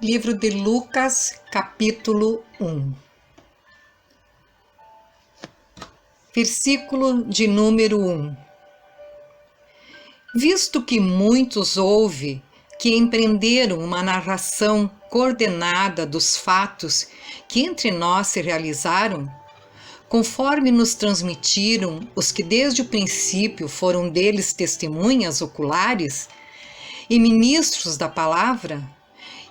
Livro de Lucas, capítulo 1. Versículo de número 1. Visto que muitos houve que empreenderam uma narração coordenada dos fatos que entre nós se realizaram, conforme nos transmitiram os que desde o princípio foram deles testemunhas oculares e ministros da palavra,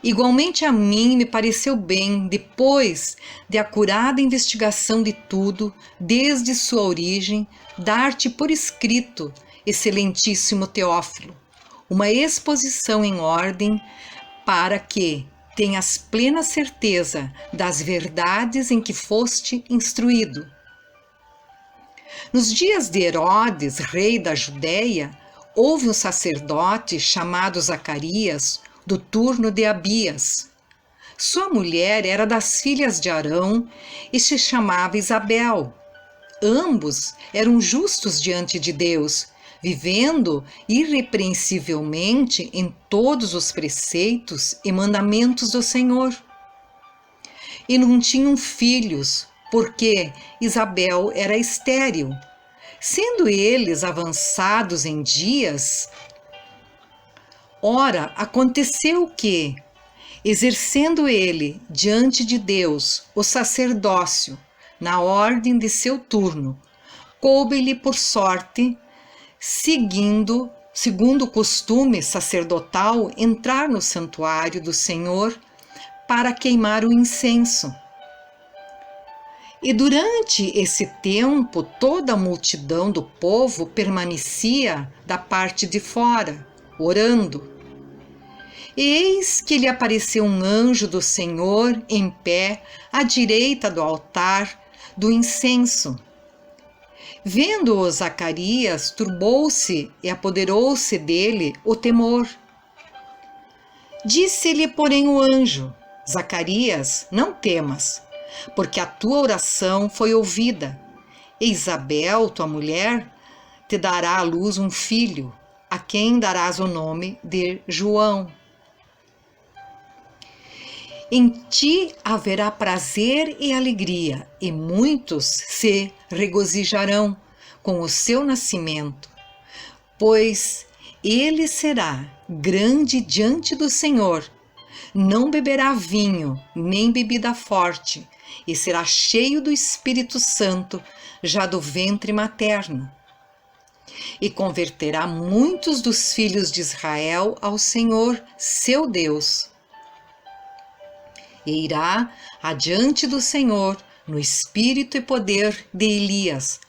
igualmente a mim me pareceu bem, depois de acurada investigação de tudo, desde sua origem, dar-te por escrito, excelentíssimo Teófilo, uma exposição em ordem para que tenhas plena certeza das verdades em que foste instruído. Nos dias de Herodes, rei da Judéia, houve um sacerdote chamado Zacarias, do turno de Abias. Sua mulher era das filhas de Arão e se chamava Isabel. Ambos eram justos diante de Deus, vivendo irrepreensivelmente em todos os preceitos e mandamentos do Senhor. E não tinham filhos, porque Isabel era estéril. Sendo eles avançados em dias, ora, aconteceu que, exercendo ele diante de Deus o sacerdócio, na ordem de seu turno, coube-lhe por sorte, segundo o costume sacerdotal, entrar no santuário do Senhor para queimar o incenso. E durante esse tempo, toda a multidão do povo permanecia da parte de fora, orando. E eis que lhe apareceu um anjo do Senhor em pé à direita do altar do incenso. Vendo-o Zacarias, turbou-se e apoderou-se dele o temor. Disse-lhe, porém, o anjo: Zacarias, não temas, porque a tua oração foi ouvida. E Isabel, tua mulher, te dará à luz um filho, a quem darás o nome de João. Em ti haverá prazer e alegria, e muitos se regozijarão com o seu nascimento, pois ele será grande diante do Senhor. Não beberá vinho, nem bebida forte, e será cheio do Espírito Santo, já do ventre materno. E converterá muitos dos filhos de Israel ao Senhor, seu Deus. E irá adiante do Senhor no espírito e poder de Elias,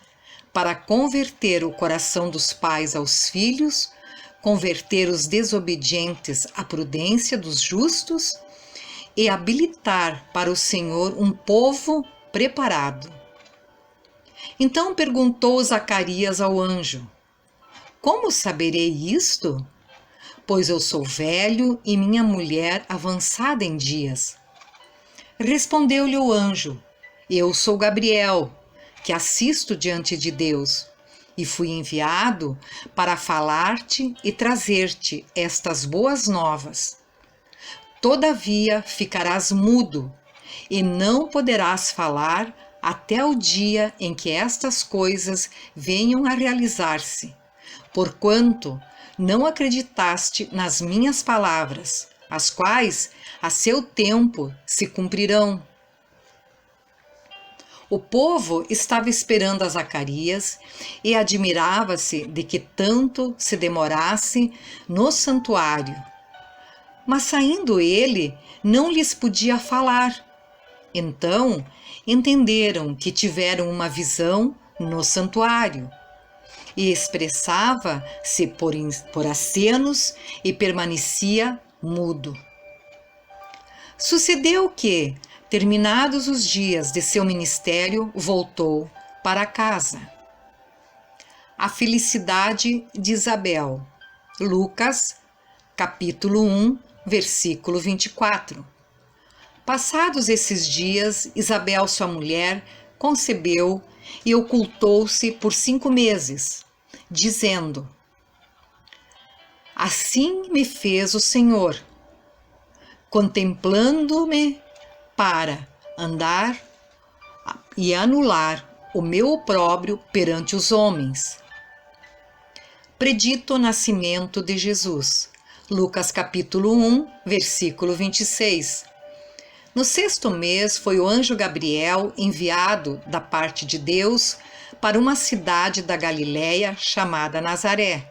para converter o coração dos pais aos filhos, converter os desobedientes à prudência dos justos e habilitar para o Senhor um povo preparado. Então perguntou Zacarias ao anjo: Como saberei isto? Pois eu sou velho e minha mulher avançada em dias. Respondeu-lhe o anjo: Eu sou Gabriel, que assisto diante de Deus, e fui enviado para falar-te e trazer-te estas boas novas. Todavia ficarás mudo, e não poderás falar até o dia em que estas coisas venham a realizar-se, porquanto não acreditaste nas minhas palavras, as quais a seu tempo se cumprirão. O povo estava esperando a Zacarias e admirava-se de que tanto se demorasse no santuário. Mas saindo ele, não lhes podia falar. Então entenderam que tiveram uma visão no santuário. E expressava-se por acenos e permanecia mudo. Sucedeu que, terminados os dias de seu ministério, voltou para casa. A felicidade de Isabel. Lucas, capítulo 1, versículo 24. Passados esses dias, Isabel, sua mulher, concebeu e ocultou-se por 5 meses, dizendo: Assim me fez o Senhor. contemplando-me para andar e anular o meu opróbrio perante os homens. Predito o nascimento de Jesus. Lucas capítulo 1, versículo 26. No 6º mês foi o anjo Gabriel enviado da parte de Deus para uma cidade da Galiléia chamada Nazaré,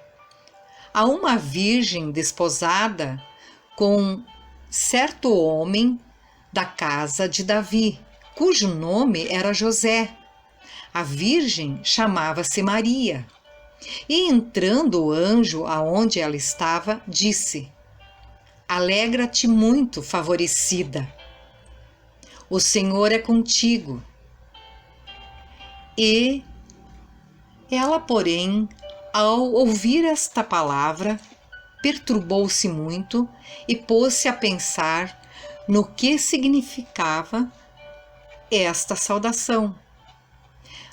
a uma virgem desposada com certo homem da casa de Davi, cujo nome era José. A virgem chamava-se Maria. E entrando o anjo aonde ela estava, disse: Alegra-te muito, favorecida. O Senhor é contigo. E ela, porém, ao ouvir esta palavra, perturbou-se muito e pôs-se a pensar no que significava esta saudação.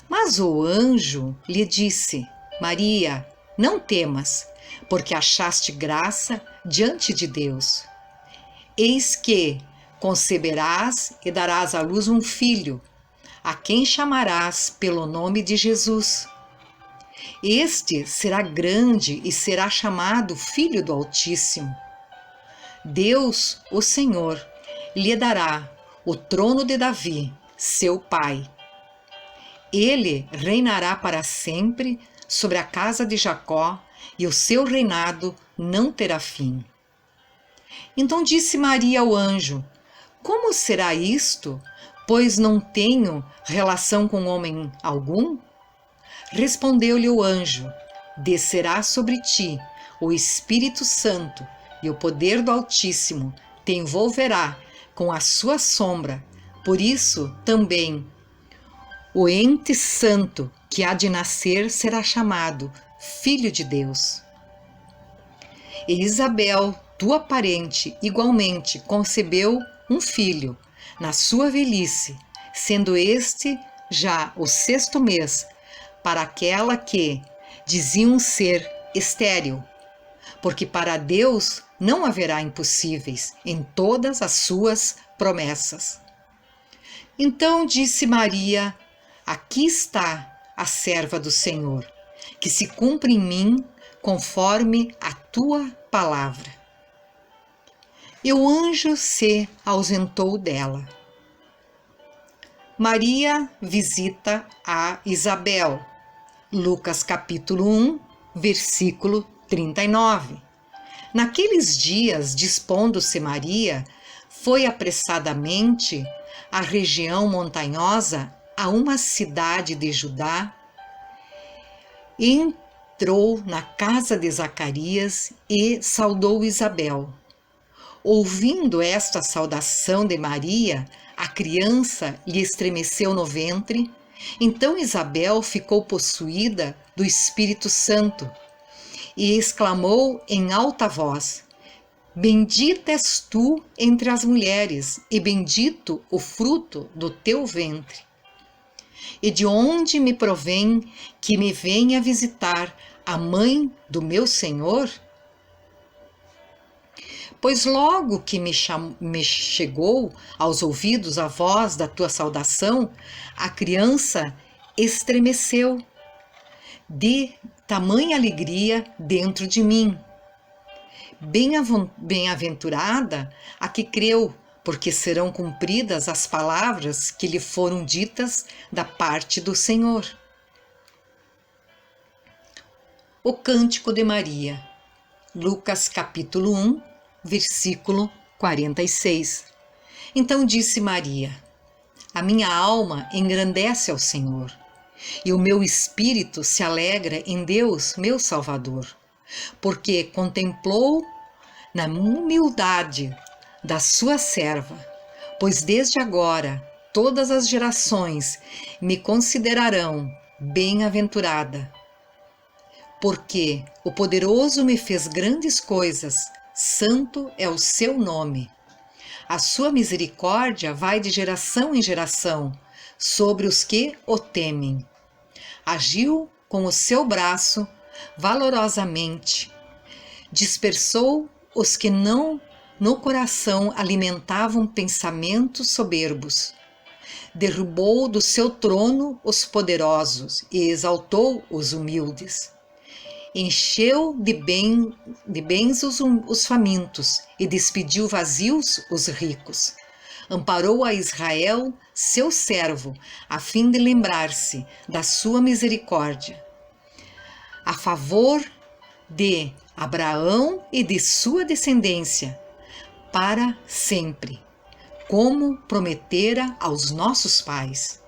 Mas o anjo lhe disse: Maria, não temas, porque achaste graça diante de Deus. Eis que conceberás e darás à luz um filho, a quem chamarás pelo nome de Jesus. Este será grande e será chamado Filho do Altíssimo. Deus, o Senhor, lhe dará o trono de Davi, seu pai. Ele reinará para sempre sobre a casa de Jacó, e o seu reinado não terá fim. Então disse Maria ao anjo: Como será isto, pois não tenho relação com homem algum? Respondeu-lhe o anjo: Descerá sobre ti o Espírito Santo, e o poder do Altíssimo te envolverá com a sua sombra. Por isso também o ente santo que há de nascer será chamado Filho de Deus. E Isabel, tua parente, igualmente concebeu um filho na sua velhice, sendo este já o 6º mês, para aquela que diziam ser estéril, porque para Deus não haverá impossíveis em todas as suas promessas. Então disse Maria: Aqui está a serva do Senhor, que se cumpra em mim conforme a tua palavra. E o anjo se ausentou dela. Maria visita a Isabel. Lucas capítulo 1, versículo 39. Naqueles dias, dispondo-se Maria, foi apressadamente à região montanhosa, a uma cidade de Judá, entrou na casa de Zacarias e saudou Isabel. Ouvindo esta saudação de Maria, a criança lhe estremeceu no ventre. Então Isabel ficou possuída do Espírito Santo e exclamou em alta voz: Bendita és tu entre as mulheres, e bendito o fruto do teu ventre. E de onde me provém que me venha visitar a mãe do meu Senhor? Pois logo que me chegou aos ouvidos a voz da tua saudação, a criança estremeceu de tamanha alegria dentro de mim. Bem-aventurada a que creu, porque serão cumpridas as palavras que lhe foram ditas da parte do Senhor. O Cântico de Maria. Lucas capítulo 1, versículo 46. Então disse Maria: A minha alma engrandece ao Senhor, e o meu espírito se alegra em Deus, meu Salvador, porque contemplou na humildade da sua serva, pois desde agora todas as gerações me considerarão bem-aventurada. Porque o poderoso me fez grandes coisas, santo é o seu nome. A sua misericórdia vai de geração em geração sobre os que o temem. Agiu com o seu braço valorosamente, dispersou os que não no coração alimentavam pensamentos soberbos. Derrubou do seu trono os poderosos e exaltou os humildes. Encheu de bens os famintos e despediu vazios os ricos. Amparou a Israel, seu servo, a fim de lembrar-se da sua misericórdia, a favor de Abraão e de sua descendência, para sempre, como prometera aos nossos pais.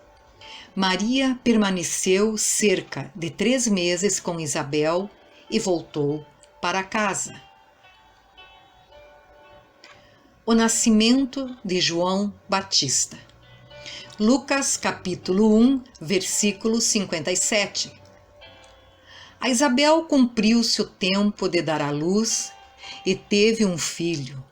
Maria permaneceu cerca de 3 meses com Isabel e voltou para casa. O nascimento de João Batista. Lucas capítulo 1, versículo 57. A Isabel cumpriu-se o tempo de dar à luz e teve um filho.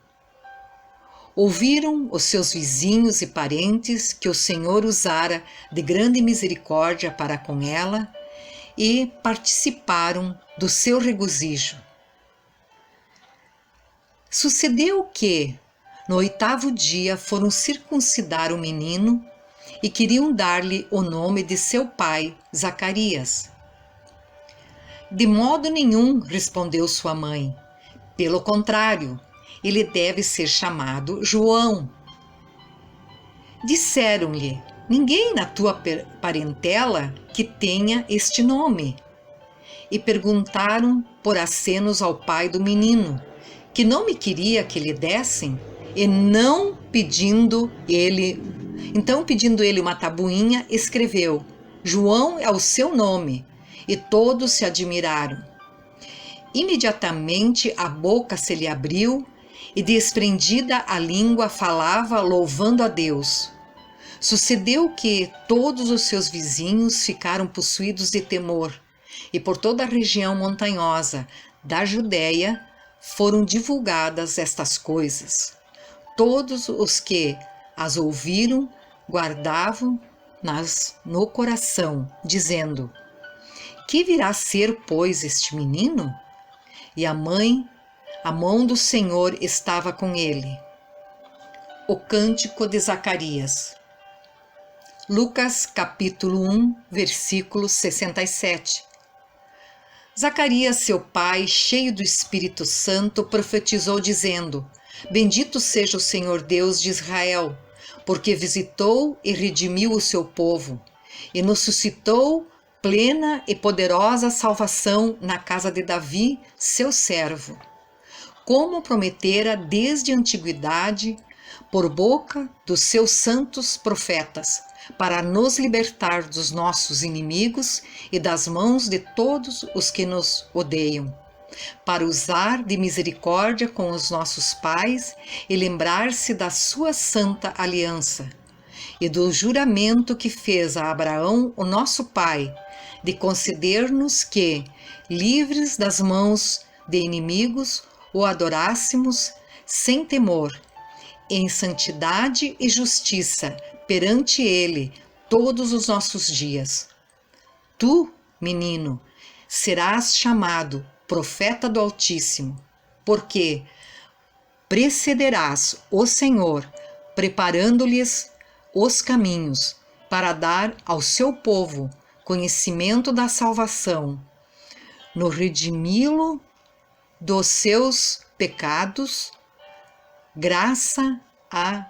Ouviram os seus vizinhos e parentes que o Senhor usara de grande misericórdia para com ela e participaram do seu regozijo. Sucedeu que, no 8º dia, foram circuncidar o menino e queriam dar-lhe o nome de seu pai, Zacarias. De modo nenhum, respondeu sua mãe. Pelo contrário, ele deve ser chamado João. Disseram-lhe: ninguém na tua parentela que tenha este nome. E perguntaram por acenos ao pai do menino, que não me queria que lhe dessem, e pedindo ele uma tabuinha, escreveu: João é o seu nome. E todos se admiraram. Imediatamente a boca se lhe abriu e, desprendida a língua, falava louvando a Deus. Sucedeu que todos os seus vizinhos ficaram possuídos de temor, e por toda a região montanhosa da Judéia foram divulgadas estas coisas. Todos os que as ouviram guardavam-nas no coração, dizendo: que virá a ser, pois, este menino? E a mão do Senhor estava com ele. O cântico de Zacarias. Lucas capítulo 1, versículo 67. Zacarias, seu pai, cheio do Espírito Santo, profetizou dizendo: Bendito seja o Senhor Deus de Israel, porque visitou e redimiu o seu povo, e nos suscitou plena e poderosa salvação na casa de Davi, seu servo, como prometera desde a antiguidade, por boca dos seus santos profetas, para nos libertar dos nossos inimigos e das mãos de todos os que nos odeiam, para usar de misericórdia com os nossos pais e lembrar-se da sua santa aliança e do juramento que fez a Abraão, o nosso pai, de conceder-nos que, livres das mãos de inimigos, o adorássemos sem temor, em santidade e justiça perante ele todos os nossos dias. Tu, menino, serás chamado profeta do Altíssimo, porque precederás o Senhor, preparando-lhes os caminhos, para dar ao seu povo conhecimento da salvação, no redimi-lo dos seus pecados, graça à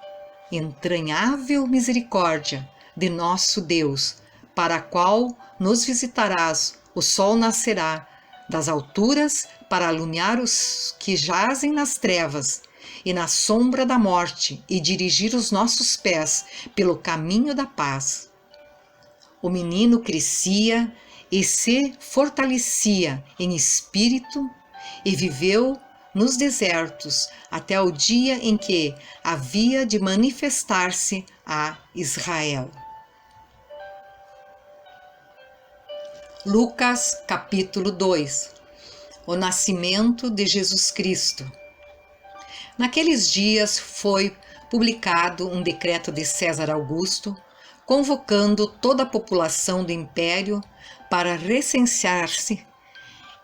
entranhável misericórdia de nosso Deus, para a qual nos visitarás, o sol nascerá das alturas para alumiar os que jazem nas trevas e na sombra da morte e dirigir os nossos pés pelo caminho da paz. O menino crescia e se fortalecia em espírito e viveu nos desertos até o dia em que havia de manifestar-se a Israel. Lucas capítulo 2. O nascimento de Jesus Cristo. Naqueles dias foi publicado um decreto de César Augusto, convocando toda a população do império para recensear-se.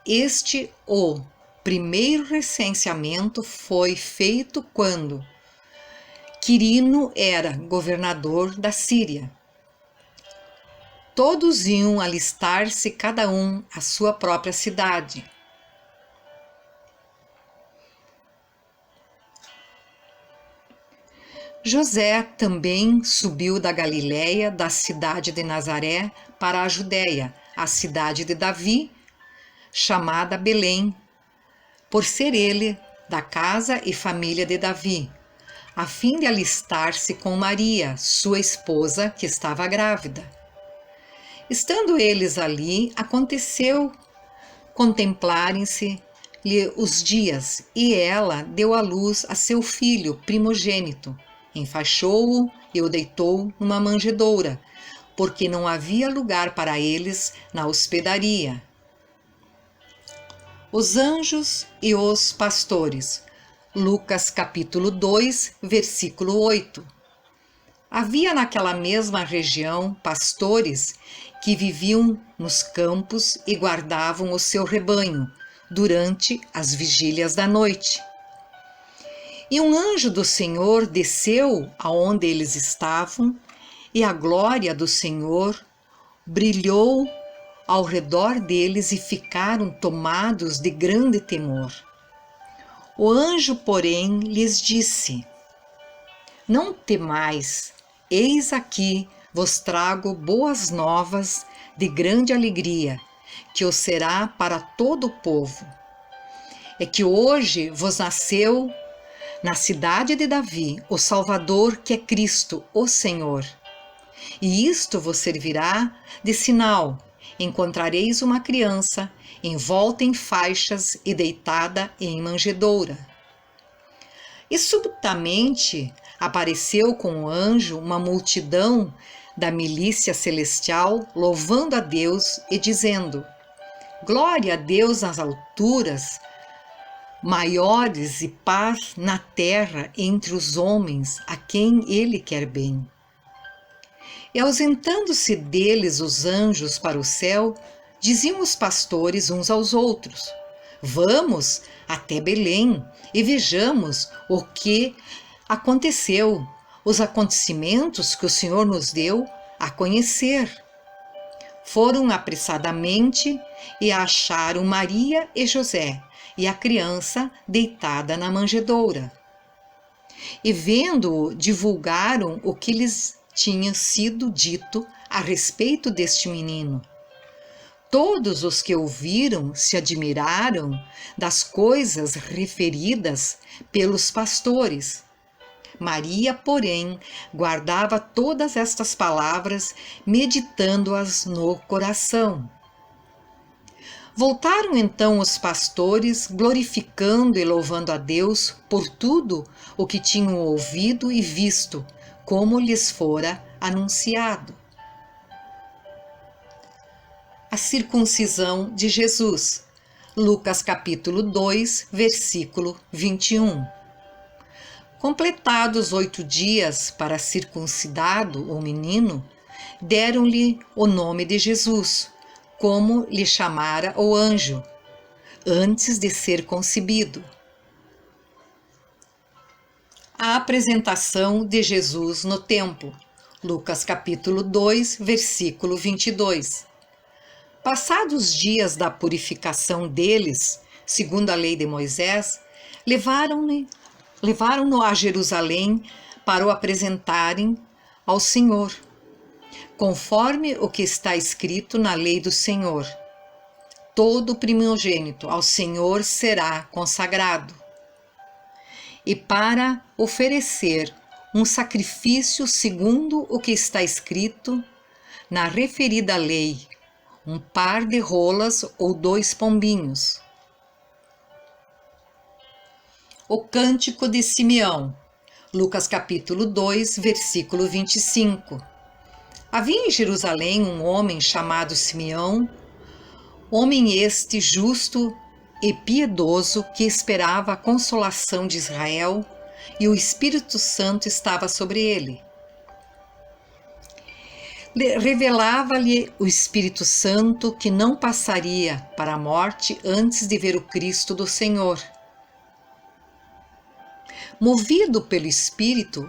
Este o primeiro recenseamento foi feito quando Quirino era governador da Síria. Todos iam alistar-se, cada um à sua própria cidade. José também subiu da Galiléia, da cidade de Nazaré, para a Judéia, a cidade de Davi, chamada Belém, por ser ele da casa e família de Davi, a fim de alistar-se com Maria, sua esposa, que estava grávida. Estando eles ali, aconteceu contemplarem-se-lhe os dias, e ela deu à luz a seu filho primogênito. Enfaixou-o e o deitou numa manjedoura, porque não havia lugar para eles na hospedaria. Os anjos e os pastores. Lucas capítulo 2, versículo 8. Havia naquela mesma região pastores que viviam nos campos e guardavam o seu rebanho durante as vigílias da noite. E um anjo do Senhor desceu aonde eles estavam, e a glória do Senhor brilhou ao redor deles e ficaram tomados de grande temor. O anjo, porém, lhes disse: Não temais, eis aqui vos trago boas novas de grande alegria, que o será para todo o povo. É que hoje vos nasceu na cidade de Davi o Salvador, que é Cristo, o Senhor. E isto vos servirá de sinal: encontrareis uma criança envolta em faixas e deitada em manjedoura. E subitamente apareceu com o anjo uma multidão da milícia celestial, louvando a Deus e dizendo: Glória a Deus nas alturas, maiores, e paz na terra entre os homens a quem ele quer bem. E ausentando-se deles os anjos para o céu, diziam os pastores uns aos outros: Vamos até Belém e vejamos o que aconteceu, os acontecimentos que o Senhor nos deu a conhecer. Foram apressadamente e acharam Maria e José e a criança deitada na manjedoura. E vendo-o, divulgaram o que lhes tinha sido dito a respeito deste menino. Todos os que ouviram se admiraram das coisas referidas pelos pastores. Maria, porém, guardava todas estas palavras, meditando-as no coração. Voltaram então os pastores, glorificando e louvando a Deus por tudo o que tinham ouvido e visto, como lhes fora anunciado. A circuncisão de Jesus. Lucas capítulo 2, versículo 21. Completados 8 dias para circuncidado o menino, deram-lhe o nome de Jesus, como lhe chamara o anjo, antes de ser concebido. A apresentação de Jesus no templo. Lucas capítulo 2, versículo 22. Passados os dias da purificação deles, segundo a lei de Moisés, levaram-no a Jerusalém para o apresentarem ao Senhor, conforme o que está escrito na lei do Senhor. Todo primogênito ao Senhor será consagrado. E para oferecer um sacrifício segundo o que está escrito na referida lei, um par de rolas ou 2 pombinhos. O cântico de Simeão. Lucas capítulo 2, versículo 25. Havia em Jerusalém um homem chamado Simeão, homem este justo e piedoso, que esperava a consolação de Israel, e o Espírito Santo estava sobre ele. revelava-lhe o Espírito Santo que não passaria para a morte antes de ver o Cristo do Senhor. Movido pelo Espírito,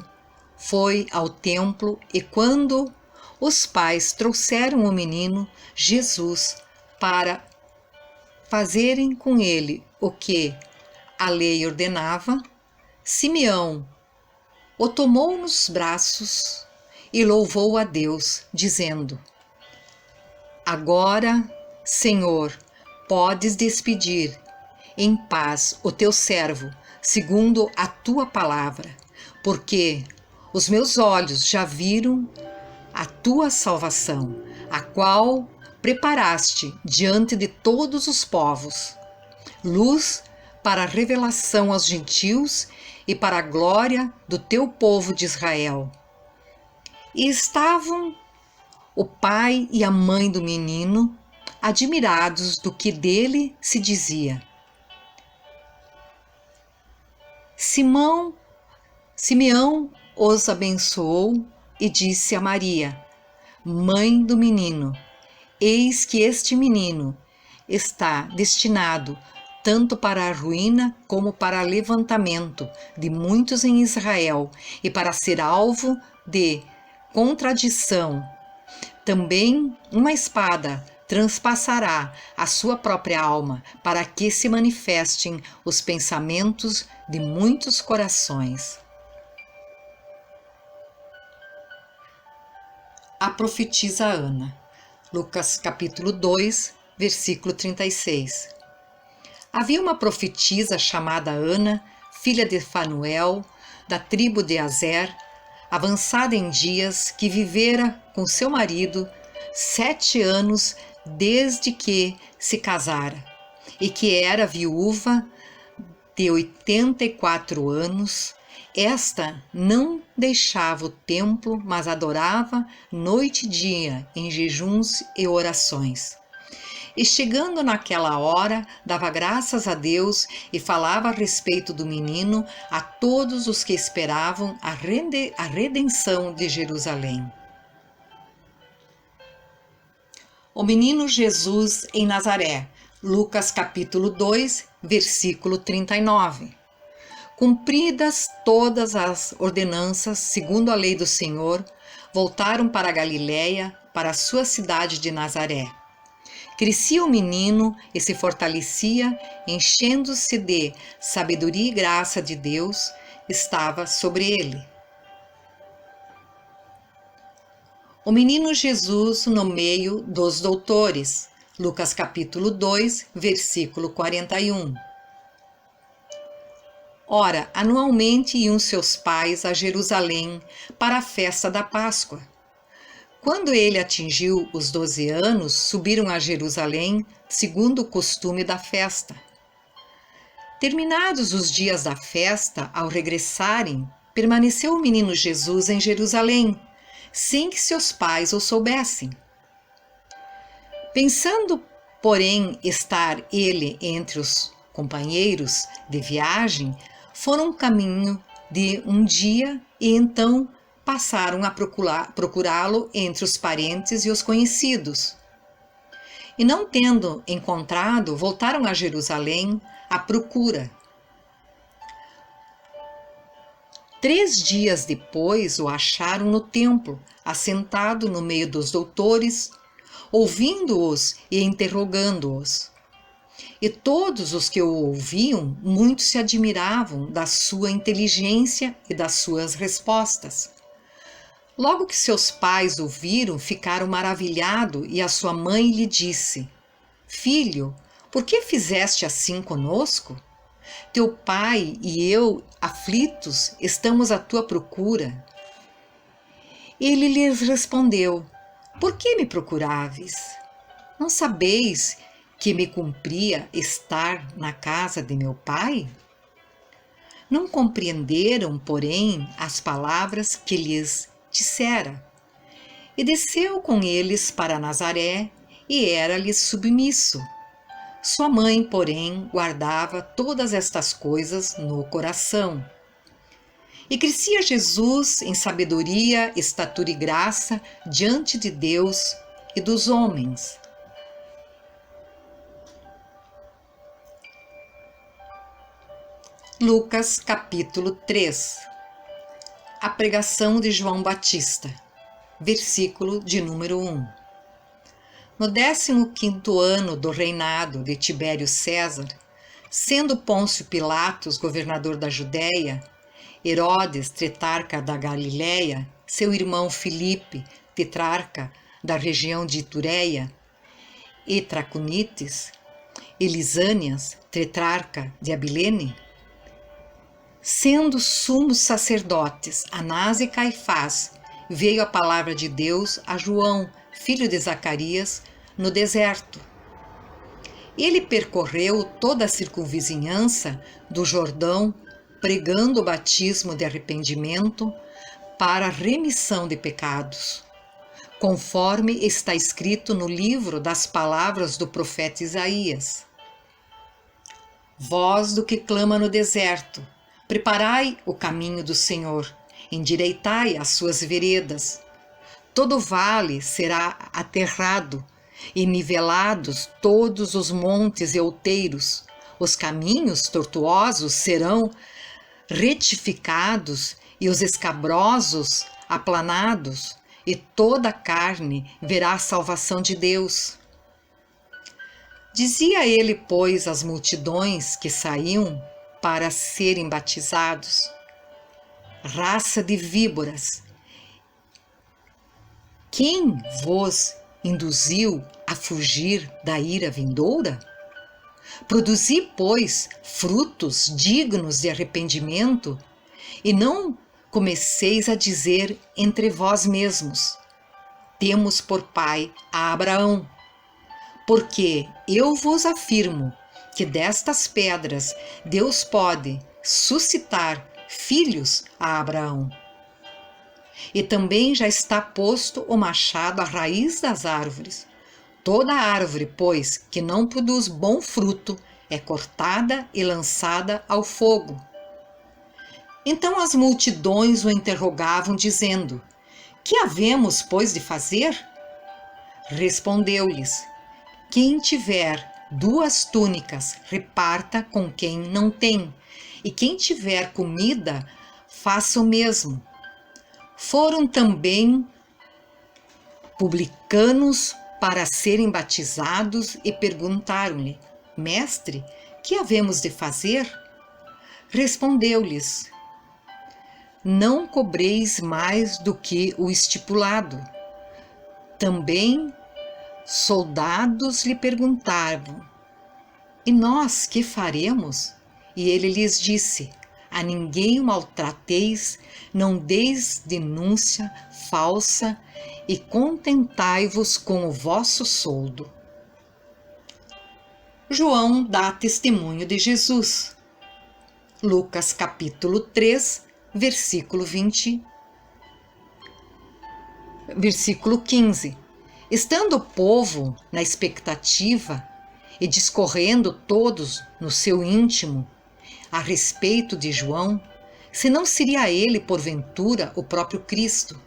foi ao templo e quando os pais trouxeram o menino Jesus para fazerem com ele o que a lei ordenava, Simeão o tomou nos braços e louvou a Deus, dizendo: Agora, Senhor, podes despedir em paz o teu servo, segundo a tua palavra, porque os meus olhos já viram a tua salvação, a qual preparaste diante de todos os povos, luz para a revelação aos gentios e para a glória do teu povo de Israel. E estavam o pai e a mãe do menino admirados do que dele se dizia. Simeão os abençoou e disse a Maria, mãe do menino: Eis que este menino está destinado tanto para a ruína como para o levantamento de muitos em Israel e para ser alvo de contradição. Também uma espada transpassará a sua própria alma, para que se manifestem os pensamentos de muitos corações. A profetisa Ana, Lucas capítulo 2, versículo 36. Havia uma profetisa chamada Ana, filha de Fanuel, da tribo de Aser, avançada em dias, que vivera com seu marido 7 anos desde que se casara, e que era viúva de 84 anos. Esta não deixava o templo, mas adorava noite e dia em jejuns e orações. E chegando naquela hora, dava graças a Deus e falava a respeito do menino a todos os que esperavam a redenção de Jerusalém. O menino Jesus em Nazaré, Lucas capítulo 2, versículo 39. Cumpridas todas as ordenanças, segundo a lei do Senhor, voltaram para a Galiléia, para a sua cidade de Nazaré. Crescia o menino e se fortalecia, enchendo-se de sabedoria e graça de Deus, estava sobre ele. O menino Jesus no meio dos doutores, Lucas capítulo 2, versículo 41. Ora, anualmente iam seus pais a Jerusalém para a festa da Páscoa. Quando ele atingiu os 12 anos, subiram a Jerusalém, segundo o costume da festa. Terminados os dias da festa, ao regressarem, permaneceu o menino Jesus em Jerusalém, sem que seus pais o soubessem. Pensando, porém, estar ele entre os companheiros de viagem, foram caminho de um dia e então passaram a procurá-lo entre os parentes e os conhecidos. E não tendo encontrado, voltaram a Jerusalém à procura. 3 dias depois o acharam no templo, assentado no meio dos doutores, ouvindo-os e interrogando-os. E todos os que o ouviam, muito se admiravam da sua inteligência e das suas respostas. Logo que seus pais o viram, ficaram maravilhados, e a sua mãe lhe disse: Filho, por que fizeste assim conosco? Teu pai e eu, aflitos, estamos à tua procura. Ele lhes respondeu: Por que me procuráveis? Não sabeis que me cumpria estar na casa de meu pai? Não compreenderam, porém, as palavras que lhes dissera. E desceu com eles para Nazaré, e era-lhes submisso. Sua mãe, porém, guardava todas estas coisas no coração. E crescia Jesus em sabedoria, estatura e graça diante de Deus e dos homens. Lucas capítulo 3. A pregação de João Batista, versículo de número 1. No 15º ano do reinado de Tibério César, sendo Pôncio Pilatos governador da Judéia, Herodes, tetrarca da Galiléia, seu irmão Filipe, tetrarca da região de Itureia e Traconites, e Lisânias, tetrarca de Abilene, sendo sumos sacerdotes Anás e Caifás, veio a palavra de Deus a João, filho de Zacarias, no deserto. Ele percorreu toda a circunvizinhança do Jordão, pregando o batismo de arrependimento para a remissão de pecados, conforme está escrito no livro das palavras do profeta Isaías. Voz do que clama no deserto, preparai o caminho do Senhor, endireitai as suas veredas. Todo vale será aterrado, e nivelados todos os montes e outeiros. Os caminhos tortuosos serão retificados e os escabrosos aplanados, e toda a carne verá a salvação de Deus. Dizia ele, pois, às multidões que saíam para serem batizados: raça de víboras, quem vos induziu a fugir da ira vindoura? Produzi, pois, frutos dignos de arrependimento, e não comeceis a dizer entre vós mesmos: temos por pai a Abraão. Porque eu vos afirmo que destas pedras Deus pode suscitar filhos a Abraão. E também já está posto o machado à raiz das árvores. Toda árvore, pois, que não produz bom fruto, é cortada e lançada ao fogo. Então as multidões o interrogavam, dizendo: que havemos, pois, de fazer? Respondeu-lhes: quem tiver 2 túnicas, reparta com quem não tem, e quem tiver comida, faça o mesmo. Foram também publicanos para serem batizados e perguntaram-lhe: mestre, que havemos de fazer? Respondeu-lhes: não cobreis mais do que o estipulado. Também soldados lhe perguntavam: e nós que faremos? E ele lhes disse: a ninguém maltrateis, não deis denúncia falsa, e contentai-vos com o vosso soldo. João dá testemunho de Jesus. Lucas capítulo 3, versículo 15. Estando o povo na expectativa e discorrendo todos no seu íntimo a respeito de João, se não seria ele, porventura, o próprio Cristo.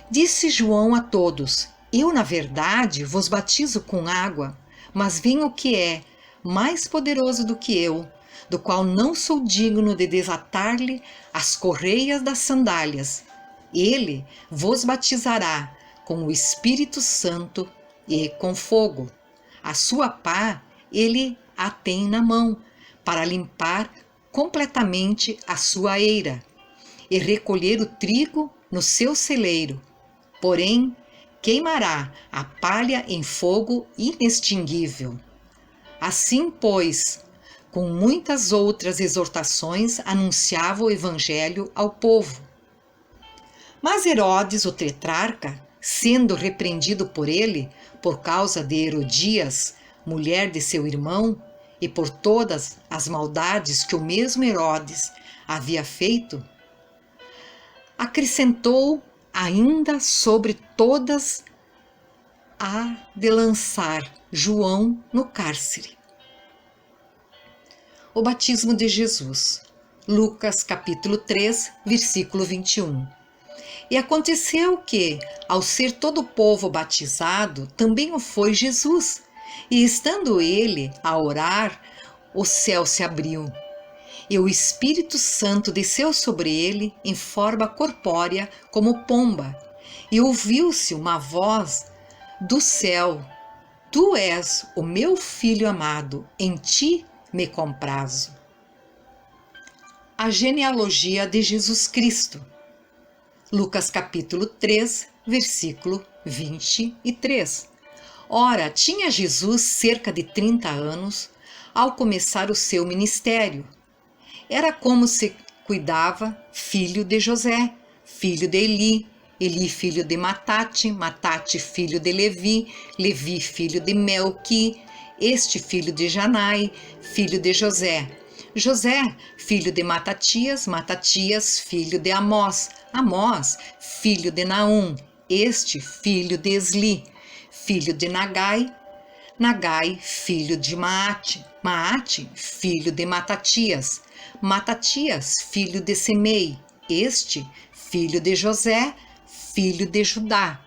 Disse João a todos: eu, na verdade, vos batizo com água, mas vem o que é mais poderoso do que eu, do qual não sou digno de desatar-lhe as correias das sandálias. Ele vos batizará com o Espírito Santo e com fogo. A sua pá ele a tem na mão, para limpar completamente a sua eira, e recolher o trigo no seu celeiro. Porém, queimará a palha em fogo inextinguível. Assim, pois, com muitas outras exortações, anunciava o evangelho ao povo. Mas Herodes, o tetrarca, sendo repreendido por ele, por causa de Herodias, mulher de seu irmão, e por todas as maldades que o mesmo Herodes havia feito, acrescentou ainda sobre todas a de lançar João no cárcere. O batismo de Jesus. Lucas capítulo 3, versículo 21. E aconteceu que, ao ser todo o povo batizado, também o foi Jesus. E estando ele a orar, o céu se abriu, e o Espírito Santo desceu sobre ele em forma corpórea como pomba, e ouviu-se uma voz do céu: Tu és o meu Filho amado, em ti me comprazo. A genealogia de Jesus Cristo. Lucas capítulo 3, versículo 23. Ora, tinha Jesus cerca de 30 anos ao começar o seu ministério. Era como se cuidava, filho de José, filho de Eli, Eli filho de Matate, Matate filho de Levi, Levi filho de Melqui, este filho de Janai, filho de José, José filho de Matatias, Matatias filho de Amós, Amós filho de Naum, este filho de Esli, filho de Nagai, Nagai filho de Maate, Maate filho de Matatias, Matatias filho de Semei, este filho de José, filho de Judá,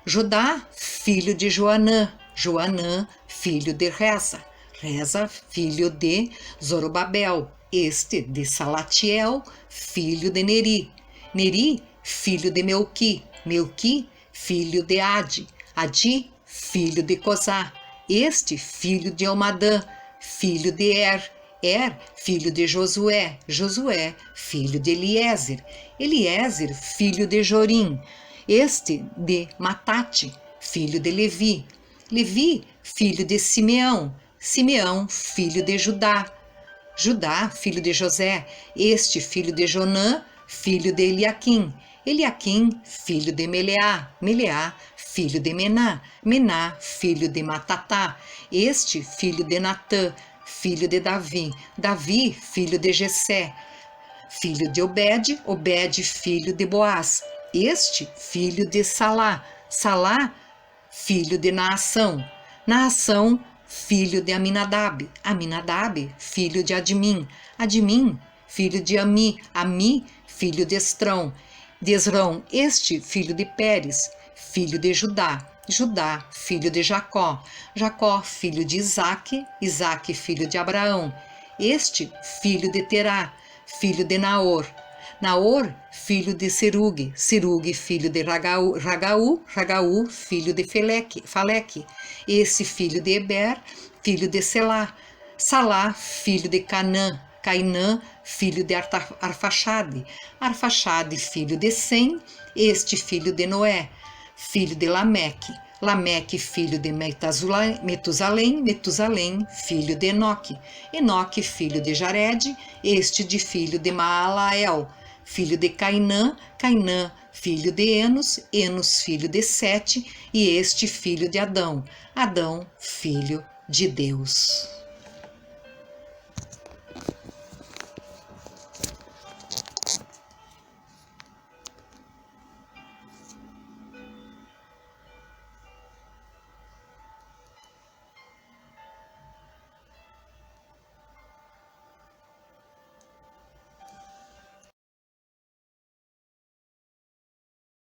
Judá filho de Joanã, Joanã filho de Reza, Reza filho de Zorobabel, este de Salatiel, filho de Neri, Neri filho de Melqui, Melqui filho de Adi, Adi filho de Cosá, este filho de Almadã, filho de Er filho de Josué, Josué filho de Eliezer, Eliezer filho de Jorim, este de Matate, filho de Levi, Levi filho de Simeão, Simeão filho de Judá, Judá filho de José, este filho de Jonã, filho de Eliaquim, Eliaquim filho de Meleá, Meleá filho de Mená, Mená filho de Matatá, este filho de Natã, filho de Davi, Davi filho de Jessé, filho de Obed, Obed filho de Boaz, este filho de Salá, Salá filho de Naação, Naação filho de Aminadab, Aminadab filho de Admim, Admim filho de Ami, Ami filho de Esrão, este filho de Pérez, filho de Judá, Judá filho de Jacó, Jacó filho de Isaque, Isaque filho de Abraão, este filho de Terá, filho de Naor, Naor filho de Serugue, Serugue filho de Ragaú, Ragaú filho de Faleque, esse filho de Eber, filho de Selá, Salá filho de Canã, Cainã filho de Arfaxade, Arfaxade filho de Sem, este filho de Noé, filho de Lameque, Lameque filho de Metusalém, Metusalém filho de Enoque, Enoque filho de Jared, este de filho de Maalael, filho de Cainã, Cainã filho de Enos, Enos filho de Sete, e este filho de Adão, Adão filho de Deus.